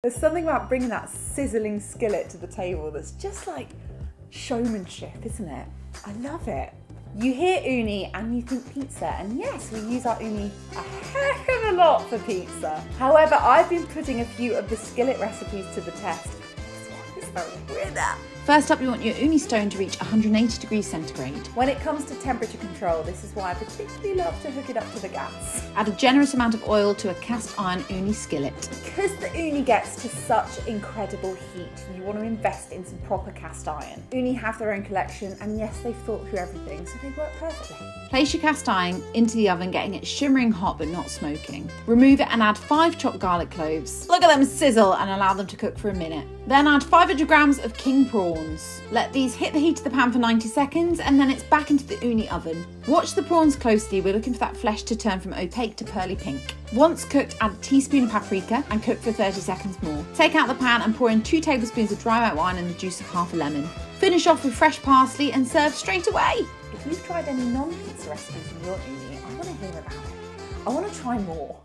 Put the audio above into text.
There's something about bringing that sizzling skillet to the table that's just like showmanship, isn't it? I love it. You hear uni and you think pizza, and yes, we use our uni a heck of a lot for pizza. However, I've been putting a few of the skillet recipes to the test. This one is a winner. First up, you want your uni stone to reach 180 degrees centigrade. When it comes to temperature control, this is why I particularly love to hook it up to the gas. Add a generous amount of oil to a cast iron uni skillet. Because the uni gets to such incredible heat, you want to invest in some proper cast iron. Uni have their own collection, and yes, they've thought through everything, so they work perfectly. Place your cast iron into the oven, getting it shimmering hot but not smoking. Remove it and add 5 chopped garlic cloves. Look at them sizzle and allow them to cook for a minute. Then add 500 grams of king prawns. Let these hit the heat of the pan for 90 seconds and then it's back into the uni oven. Watch the prawns closely, we're looking for that flesh to turn from opaque to pearly pink. Once cooked, add a teaspoon of paprika and cook for 30 seconds more. Take out the pan and pour in 2 tablespoons of dry white wine and the juice of half a lemon. Finish off with fresh parsley and serve straight away. If you've tried any non-pizza recipes in your uni, I want to hear about it. I want to try more.